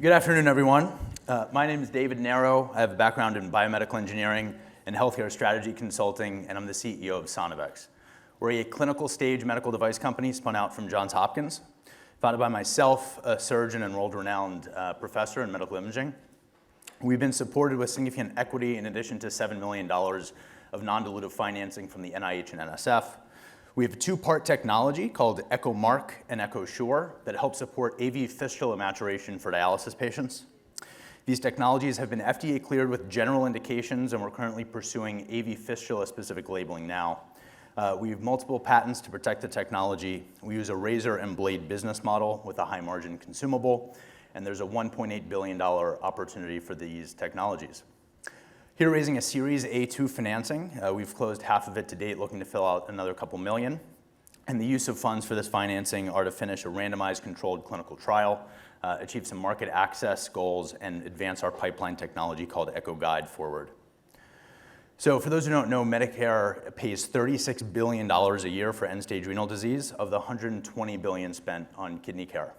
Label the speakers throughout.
Speaker 1: Good afternoon, everyone. My name is David Nero. I have a background in biomedical engineering and healthcare strategy consulting, and I'm the CEO of Sonavex. We're a clinical stage medical device company spun out from Johns Hopkins, founded by myself, a surgeon and world-renowned professor in medical imaging. We've been supported with significant equity in addition to $7 million of non-dilutive financing from the NIH and NSF. We have a two-part technology called EchoMark and EchoSure that helps support AV fistula maturation for dialysis patients. These technologies have been FDA cleared with general indications, and we're currently pursuing AV fistula-specific labeling now. We have multiple patents to protect the technology. We use a razor and blade business model with a high-margin consumable, and there's a $1.8 billion opportunity for these technologies. Here, raising a Series A2 financing. We've closed half of it to date, looking to fill out another couple million. And the use of funds for this financing are to finish a randomized controlled clinical trial, achieve some market access goals, and advance our pipeline technology called EchoGuide forward. So for those who don't know, Medicare pays $36 billion a year for end-stage renal disease of the $120 billion spent on kidney care.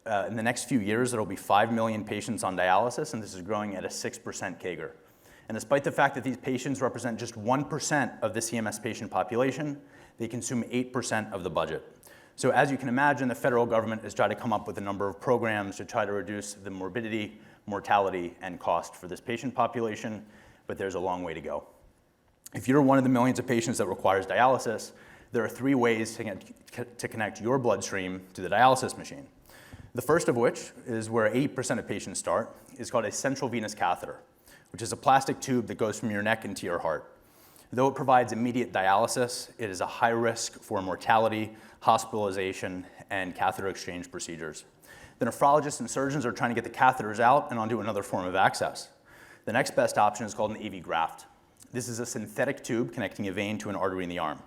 Speaker 1: In the next few years, there will be 5 million patients on dialysis, and this is growing at a 6% CAGR. And despite the fact that these patients represent just 1% of the CMS patient population, they consume 8% of the budget. So as you can imagine, the federal government has tried to come up with a number of programs to try to reduce the morbidity, mortality, and cost for this patient population, but there's a long way to go. If you're one of the millions of patients that requires dialysis, there are 3 ways to connect your bloodstream to the dialysis machine. The first of which is where 80% of patients start, is called a central venous catheter, which is a plastic tube that goes from your neck into your heart. Though it provides immediate dialysis, it is a high risk for mortality, hospitalization, and catheter exchange procedures. The nephrologists and surgeons are trying to get the catheters out and onto another form of access. The next best option is called an AV graft. This is a synthetic tube connecting a vein to an artery in the arm.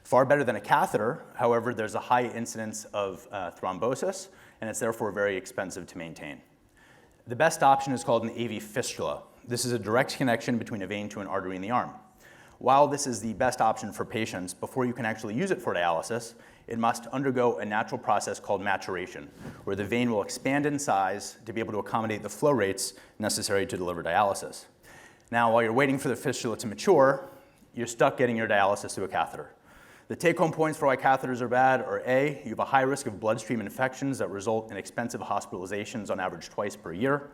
Speaker 1: Far better than a catheter, however, there's a high incidence of thrombosis, and it's therefore very expensive to maintain. The best option is called an AV fistula. This is a direct connection between a vein to an artery in the arm. While this is the best option for patients, before you can actually use it for dialysis, it must undergo a natural process called maturation, where the vein will expand in size to be able to accommodate the flow rates necessary to deliver dialysis. Now, while you're waiting for the fistula to mature, you're stuck getting your dialysis through a catheter. The take-home points for why catheters are bad are A, you have a high risk of bloodstream infections that result in expensive hospitalizations on average twice per year.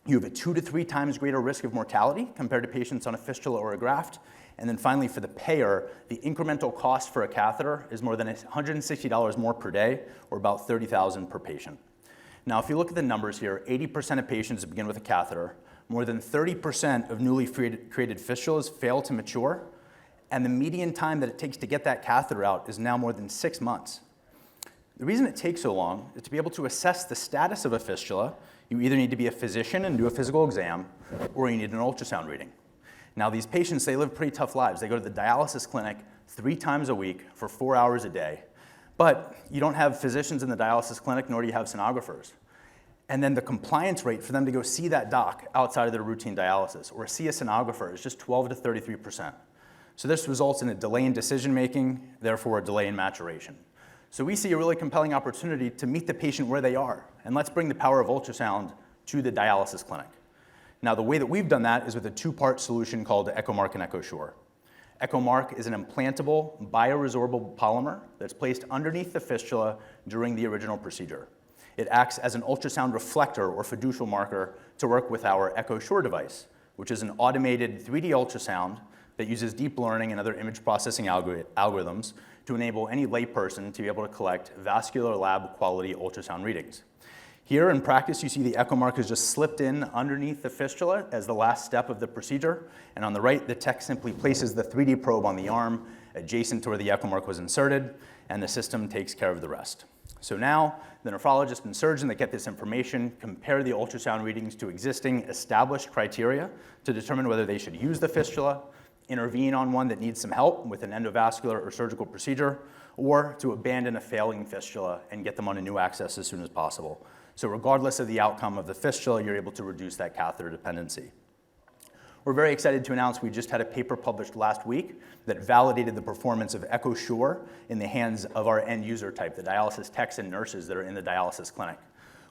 Speaker 1: You have a 2 to 3 times greater risk of mortality compared to patients on a fistula or a graft. And then finally, for the payer, the incremental cost for a catheter is more than $160 more per day, or about $30,000 per patient. Now, if you look at the numbers here, 80% of patients begin with a catheter. More than 30% of newly created fistulas fail to mature, and the median time that it takes to get that catheter out is now more than 6 months. The reason it takes so long is to be able to assess the status of a fistula. You either need to be a physician and do a physical exam, or you need an ultrasound reading. Now, these patients, they live pretty tough lives. They go to the dialysis clinic 3 times a week for 4 hours a day. But you don't have physicians in the dialysis clinic, nor do you have sonographers. And then the compliance rate for them to go see that doc outside of their routine dialysis or see a sonographer is just 12 to 33%. So this results in a delay in decision-making, therefore a delay in maturation. So we see a really compelling opportunity to meet the patient where they are, and let's bring the power of ultrasound to the dialysis clinic. Now, the way that we've done that is with a 2-part solution called EchoMark and EchoSure. EchoMark is an implantable, bioresorbable polymer that's placed underneath the fistula during the original procedure. It acts as an ultrasound reflector or fiducial marker to work with our EchoSure device, which is an automated 3D ultrasound that uses deep learning and other image processing algorithms to enable any layperson to be able to collect vascular lab quality ultrasound readings. Here in practice, you see the EchoMark is just slipped in underneath the fistula as the last step of the procedure. And on the right, the tech simply places the 3D probe on the arm adjacent to where the EchoMark was inserted, and the system takes care of the rest. So now, the nephrologist and surgeon that get this information compare the ultrasound readings to existing established criteria to determine whether they should use the fistula, intervene on one that needs some help with an endovascular or surgical procedure, or to abandon a failing fistula and get them on a new access as soon as possible. So regardless of the outcome of the fistula, you're able to reduce that catheter dependency. We're very excited to announce we just had a paper published last week that validated the performance of EchoSure in the hands of our end user type, the dialysis techs and nurses that are in the dialysis clinic.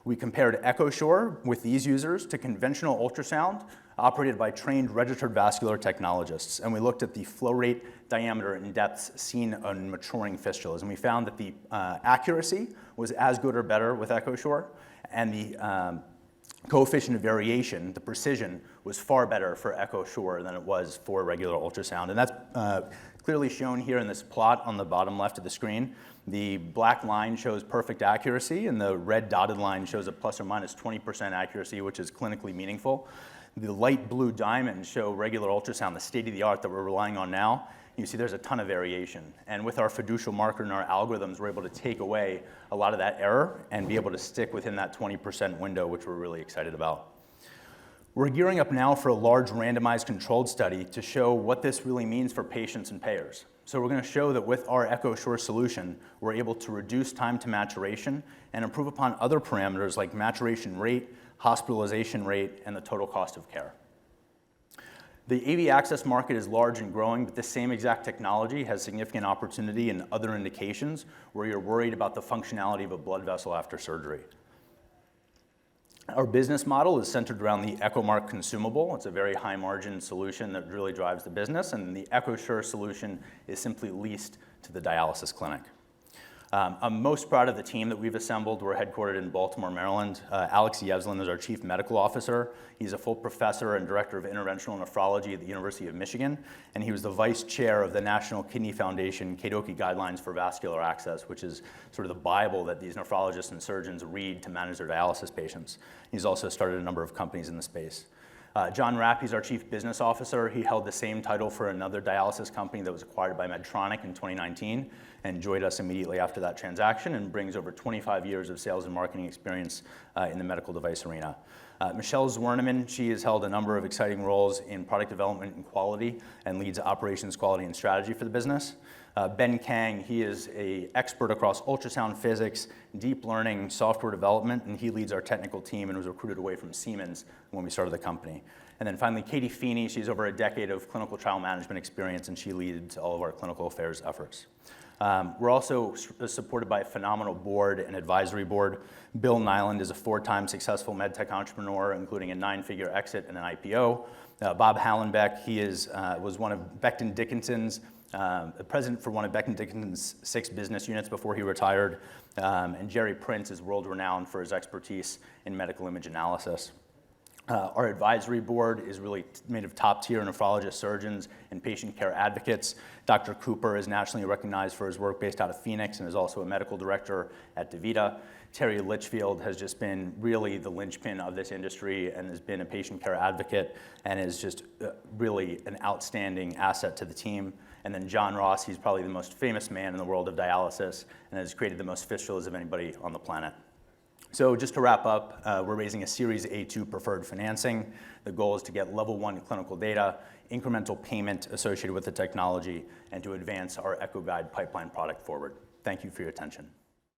Speaker 1: We compared EchoShore with these users to conventional ultrasound operated by trained registered vascular technologists. And we looked at the flow rate, diameter, and depths seen on maturing fistulas. And we found that the accuracy was as good or better with EchoShore, and the coefficient of variation, the precision, was far better for EchoShore than it was for regular ultrasound. And that's clearly shown here in this plot on the bottom left of the screen. The black line shows perfect accuracy, and the red dotted line shows a plus or minus 20% accuracy, which is clinically meaningful. The light blue diamonds show regular ultrasound, the state-of-the-art that we're relying on now. You see there's a ton of variation. And with our fiducial marker and our algorithms, we're able to take away a lot of that error and be able to stick within that 20% window, which we're really excited about. We're gearing up now for a large randomized controlled study to show what this really means for patients and payers. So we're going to show that with our EchoShore solution, we're able to reduce time to maturation and improve upon other parameters like maturation rate, hospitalization rate, and the total cost of care. The AV access market is large and growing, but the same exact technology has significant opportunity in other indications where you're worried about the functionality of a blood vessel after surgery. Our business model is centered around the EchoMark consumable. It's a very high margin solution that really drives the business, and the EchoShore solution is simply leased to the dialysis clinic. I'm most proud of the team that we've assembled. We're headquartered in Baltimore, Maryland. Alex Yevslin is our Chief Medical Officer. He's a full professor and Director of Interventional Nephrology at the University of Michigan, and he was the Vice Chair of the National Kidney Foundation KDOQI Guidelines for Vascular Access, which is sort of the Bible that these nephrologists and surgeons read to manage their dialysis patients. He's also started a number of companies in the space. John Rapp, he's our Chief Business Officer. He held the same title for another dialysis company that was acquired by Medtronic in 2019 and joined us immediately after that transaction and brings over 25 years of sales and marketing experience in the medical device arena. Michelle Zwerneman, she has held a number of exciting roles in product development and quality and leads operations, quality, and strategy for the business. Ben Kang, he is an expert across ultrasound physics, deep learning, software development, and he leads our technical team and was recruited away from Siemens when we started the company. And then finally, Katie Feeney, she's over a decade of clinical trial management experience, and she leads all of our clinical affairs efforts. We're also supported by a phenomenal board and advisory board. Bill Nyland is a 4-time successful medtech entrepreneur, including a 9-figure exit and an IPO. Bob Hallenbeck, he was one of Becton Dickinson's president for one of Becton Dickinson's 6 business units before he retired. And Jerry Prince is world-renowned for his expertise in medical image analysis. Our advisory board is really made of top-tier nephrologist surgeons and patient care advocates. Dr. Cooper is nationally recognized for his work based out of Phoenix and is also a medical director at DaVita. Terry Litchfield has just been really the linchpin of this industry and has been a patient care advocate and is just really an outstanding asset to the team. And then John Ross, he's probably the most famous man in the world of dialysis and has created the most fistulas of anybody on the planet. So just to wrap up, we're raising a Series A2 preferred financing. The goal is to get level 1 clinical data, incremental payment associated with the technology, and to advance our EchoGuide pipeline product forward. Thank you for your attention.